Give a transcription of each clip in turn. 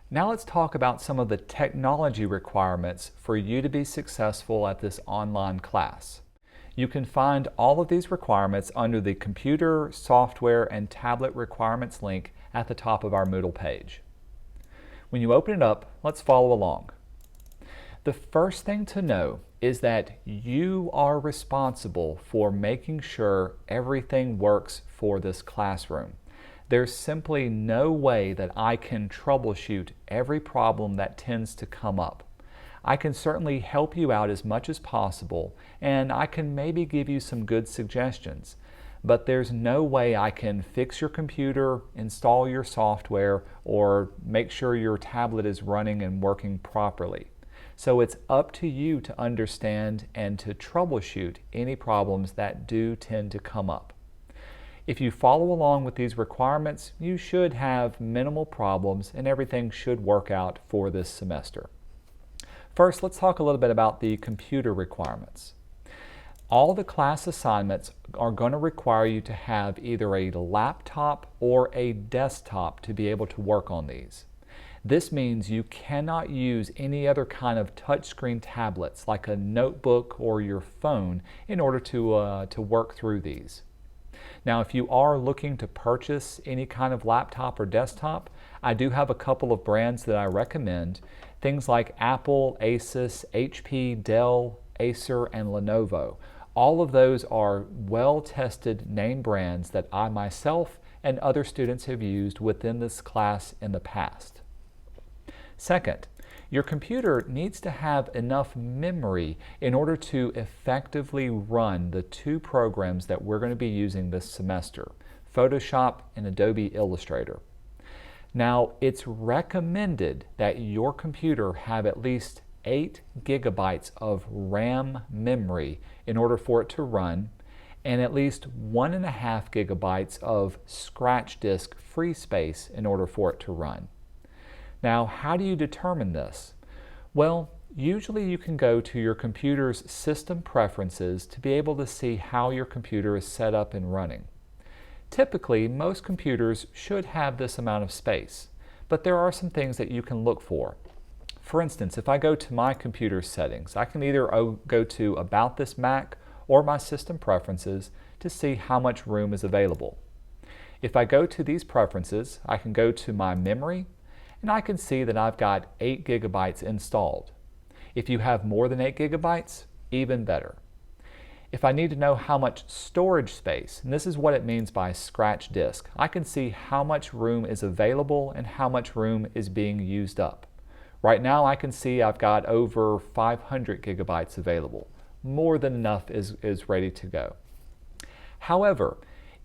Now let's talk about some of the technology requirements for you to be successful at this online class. You can find all of these requirements under the Computer, Software, and Tablet Requirements link at the top of our Moodle page. When you open it up, let's follow along. The first thing to know is that you are responsible for making sure everything works for this classroom. There's simply no way that I can troubleshoot every problem that tends to come up. I can certainly help you out as much as possible, and I can maybe give you some good suggestions, but there's no way I can fix your computer, install your software, or make sure your tablet is running and working properly. So it's up to you to understand and to troubleshoot any problems that do tend to come up. If you follow along with these requirements, you should have minimal problems and everything should work out for this semester. First, let's talk a little bit about the computer requirements. All the class assignments are going to require you to have either a laptop or a desktop to be able to work on these. This means you cannot use any other kind of touchscreen tablets like a notebook or your phone in order to work through these. Now, if you are looking to purchase any kind of laptop or desktop, I do have a couple of brands that I recommend. Things like Apple, Asus, HP, Dell, Acer, and Lenovo. All of those are well-tested name brands that I myself and other students have used within this class in the past. Second, your computer needs to have enough memory in order to effectively run the two programs that we're going to be using this semester, Photoshop and Adobe Illustrator. Now, it's recommended that your computer have at least 8 gigabytes of RAM memory in order for it to run, and at least 1.5 gigabytes of scratch disk free space in order for it to run. Now, how do you determine this? Well, usually you can go to your computer's system preferences to be able to see how your computer is set up and running. Typically, most computers should have this amount of space, but there are some things that you can look for. For instance, if I go to my computer settings, I can either go to About This Mac or my system preferences to see how much room is available. If I go to these preferences, I can go to my memory, and I can see that I've got 8 gigabytes installed. If you have more than 8 gigabytes, even better. If I need to know how much storage space, and this is what it means by scratch disk, I can see how much room is available and how much room is being used up. Right now I can see I've got over 500 gigabytes available. More than enough is ready to go. However,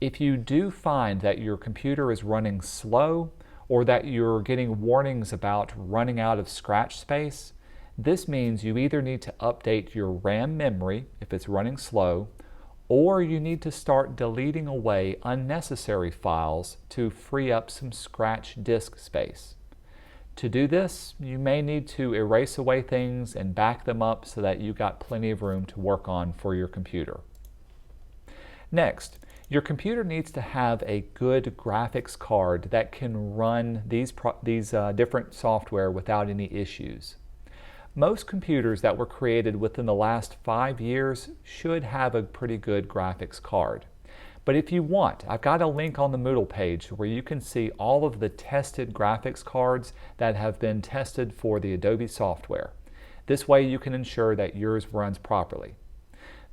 if you do find that your computer is running slow or that you're getting warnings about running out of scratch space, this means you either need to update your RAM memory if it's running slow, or you need to start deleting away unnecessary files to free up some scratch disk space. To do this, you may need to erase away things and back them up so that you've got plenty of room to work on for your computer. Next, your computer needs to have a good graphics card that can run these different software without any issues. Most computers that were created within the last 5 years should have a pretty good graphics card. But if you want, I've got a link on the Moodle page where you can see all of the tested graphics cards that have been tested for the Adobe software. This way you can ensure that yours runs properly.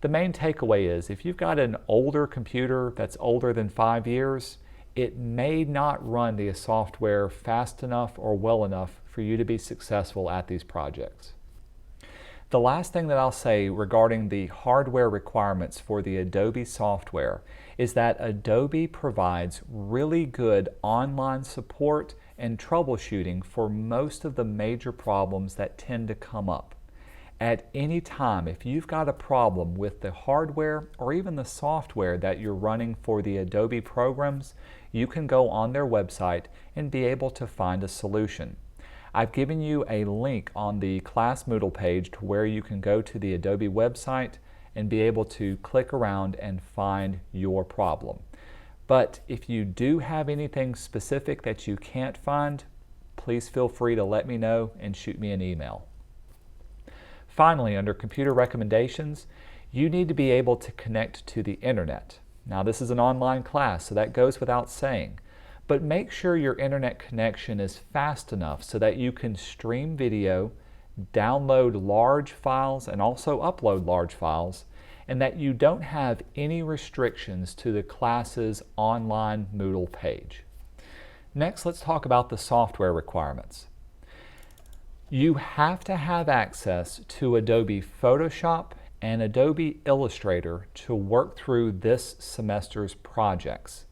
The main takeaway is if you've got an older computer that's older than 5 years, it may not run the software fast enough or well enough for you to be successful at these projects. The last thing that I'll say regarding the hardware requirements for the Adobe software is that Adobe provides really good online support and troubleshooting for most of the major problems that tend to come up. At any time, if you've got a problem with the hardware or even the software that you're running for the Adobe programs, you can go on their website and be able to find a solution. I've given you a link on the class Moodle page to where you can go to the Adobe website and be able to click around and find your problem. But if you do have anything specific that you can't find, please feel free to let me know and shoot me an email. Finally, under computer recommendations, you need to be able to connect to the internet. Now, this is an online class, so that goes without saying, but make sure your internet connection is fast enough so that you can stream video, download large files, and also upload large files, and that you don't have any restrictions to the class's online Moodle page. Next, let's talk about the software requirements. You have to have access to Adobe Photoshop and Adobe Illustrator to work through this semester's projects.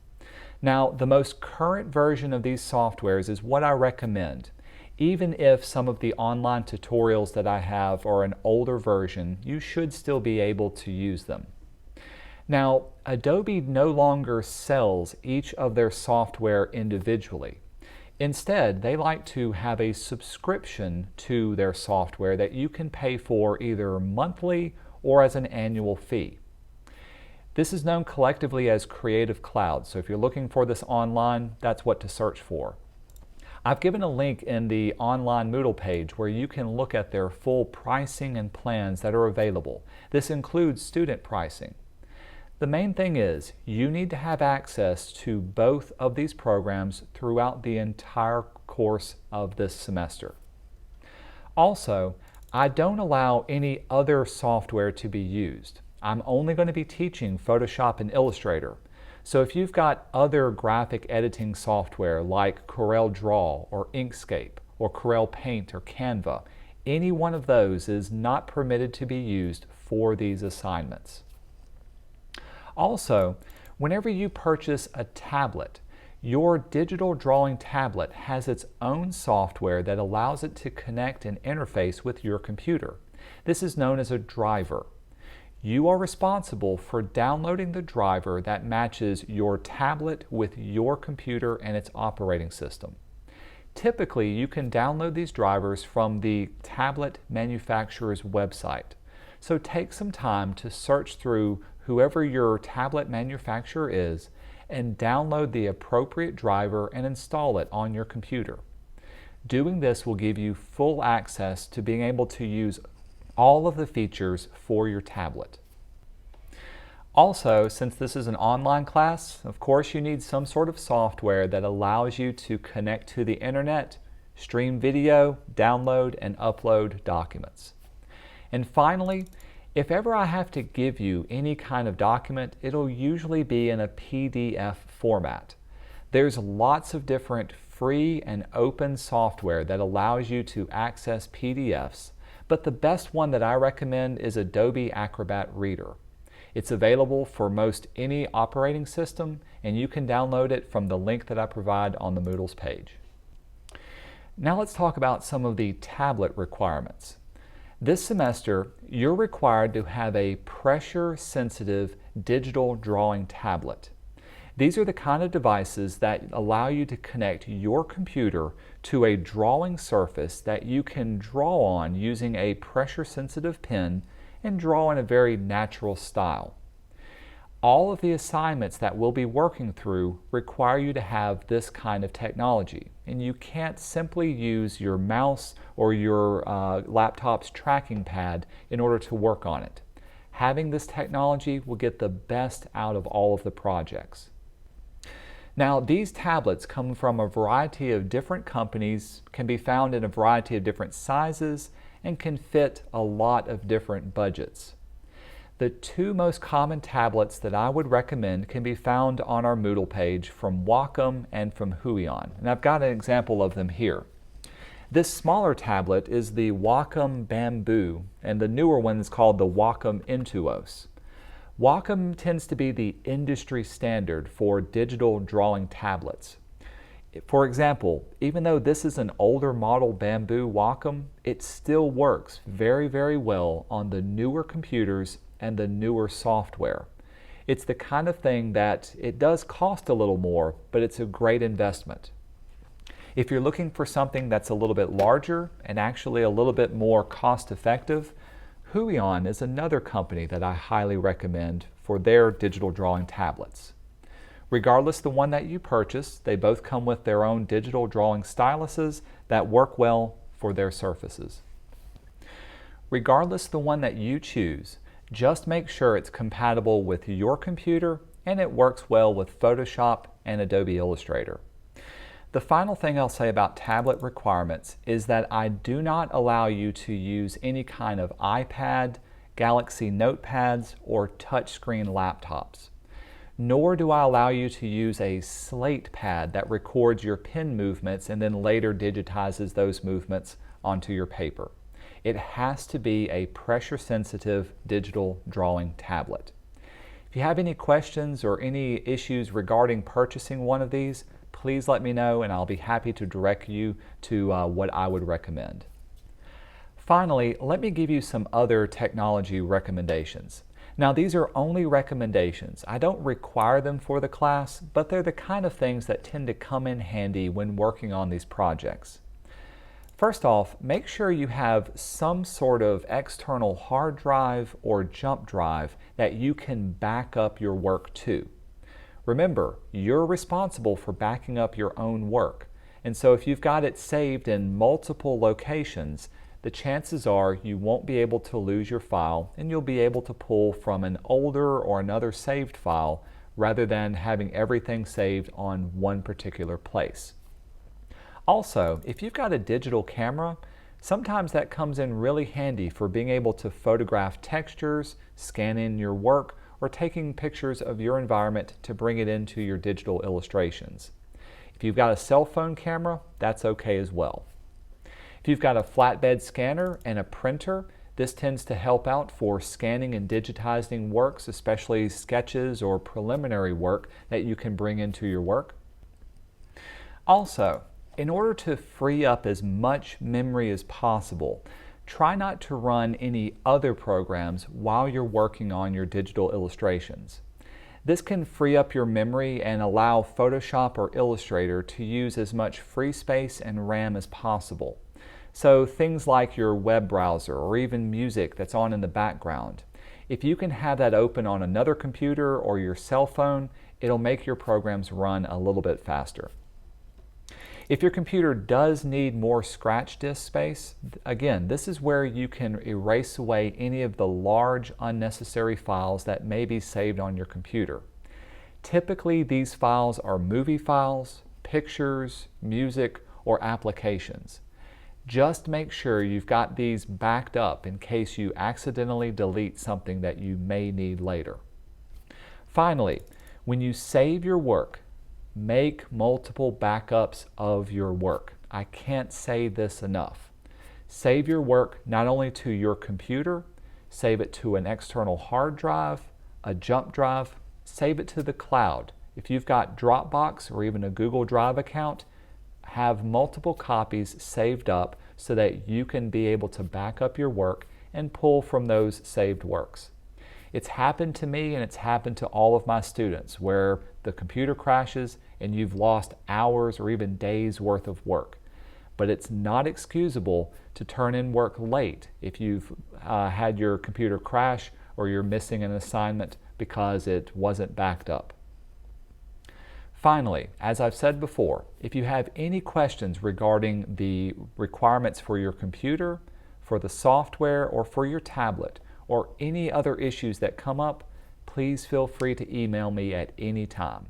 Now, the most current version of these softwares is what I recommend. Even if some of the online tutorials that I have are an older version, you should still be able to use them. Now, Adobe no longer sells each of their software individually. Instead, they like to have a subscription to their software that you can pay for either monthly or as an annual fee. This is known collectively as Creative Cloud, so if you're looking for this online, that's what to search for. I've given a link in the online Moodle page where you can look at their full pricing and plans that are available. This includes student pricing. The main thing is you need to have access to both of these programs throughout the entire course of this semester. Also, I don't allow any other software to be used. I'm only going to be teaching Photoshop and Illustrator. So if you've got other graphic editing software like Corel Draw or Inkscape or Corel Paint or Canva, any one of those is not permitted to be used for these assignments. Also, whenever you purchase a tablet, your digital drawing tablet has its own software that allows it to connect and interface with your computer. This is known as a driver. You are responsible for downloading the driver that matches your tablet with your computer and its operating system. Typically, you can download these drivers from the tablet manufacturer's website. So take some time to search through whoever your tablet manufacturer is and download the appropriate driver and install it on your computer. Doing this will give you full access to being able to use all of the features for your tablet. Also, since this is an online class, of course you need some sort of software that allows you to connect to the internet, stream video, download, and upload documents. And finally, if ever I have to give you any kind of document, it'll usually be in a PDF format. There's lots of different free and open software that allows you to access PDFs, but the best one that I recommend is Adobe Acrobat Reader. It's available for most any operating system, and you can download it from the link that I provide on the Moodle's page. Now let's talk about some of the tablet requirements. This semester, you're required to have a pressure-sensitive digital drawing tablet. These are the kind of devices that allow you to connect your computer to a drawing surface that you can draw on using a pressure-sensitive pen and draw in a very natural style. All of the assignments that we'll be working through require you to have this kind of technology, and you can't simply use your mouse or your laptop's tracking pad in order to work on it. Having this technology will get the best out of all of the projects. Now, these tablets come from a variety of different companies, can be found in a variety of different sizes, and can fit a lot of different budgets. The two most common tablets that I would recommend can be found on our Moodle page from Wacom and from Huion, and I've got an example of them here. This smaller tablet is the Wacom Bamboo, and the newer one is called the Wacom Intuos. Wacom tends to be the industry standard for digital drawing tablets. For example, even though this is an older model Bamboo Wacom, it still works very, very well on the newer computers and the newer software. It's the kind of thing that it does cost a little more, but it's a great investment. If you're looking for something that's a little bit larger and actually a little bit more cost effective, Huion is another company that I highly recommend for their digital drawing tablets. Regardless the one that you purchase, they both come with their own digital drawing styluses that work well for their surfaces. Regardless the one that you choose, just make sure it's compatible with your computer and it works well with Photoshop and Adobe Illustrator. The final thing I'll say about tablet requirements is that I do not allow you to use any kind of iPad, Galaxy Notepads, or touchscreen laptops. Nor do I allow you to use a slate pad that records your pen movements and then later digitizes those movements onto your paper. It has to be a pressure-sensitive digital drawing tablet. If you have any questions or any issues regarding purchasing one of these, please let me know and I'll be happy to direct you to what I would recommend. Finally, let me give you some other technology recommendations. Now, these are only recommendations. I don't require them for the class, but they're the kind of things that tend to come in handy when working on these projects. First off, make sure you have some sort of external hard drive or jump drive that you can back up your work to. Remember, you're responsible for backing up your own work, and so if you've got it saved in multiple locations, the chances are you won't be able to lose your file and you'll be able to pull from an older or another saved file rather than having everything saved on one particular place. Also, if you've got a digital camera, sometimes that comes in really handy for being able to photograph textures, scan in your work, or taking pictures of your environment to bring it into your digital illustrations. If you've got a cell phone camera, that's okay as well. If you've got a flatbed scanner and a printer, this tends to help out for scanning and digitizing works, especially sketches or preliminary work that you can bring into your work. Also, in order to free up as much memory as possible, try not to run any other programs while you're working on your digital illustrations. This can free up your memory and allow Photoshop or Illustrator to use as much free space and RAM as possible. So things like your web browser or even music that's on in the background. If you can have that open on another computer or your cell phone, it'll make your programs run a little bit faster. If your computer does need more scratch disk space, again, this is where you can erase away any of the large unnecessary files that may be saved on your computer. Typically, these files are movie files, pictures, music, or applications. Just make sure you've got these backed up in case you accidentally delete something that you may need later. Finally, when you save your work, make multiple backups of your work. I can't say this enough. Save your work not only to your computer, save it to an external hard drive, a jump drive, save it to the cloud. If you've got Dropbox or even a Google Drive account, have multiple copies saved up so that you can be able to back up your work and pull from those saved works. It's happened to me and it's happened to all of my students where the computer crashes and you've lost hours or even days worth of work. But it's not excusable to turn in work late if you've had your computer crash or you're missing an assignment because it wasn't backed up. Finally, as I've said before, if you have any questions regarding the requirements for your computer, for the software, or for your tablet, or any other issues that come up, please feel free to email me at any time.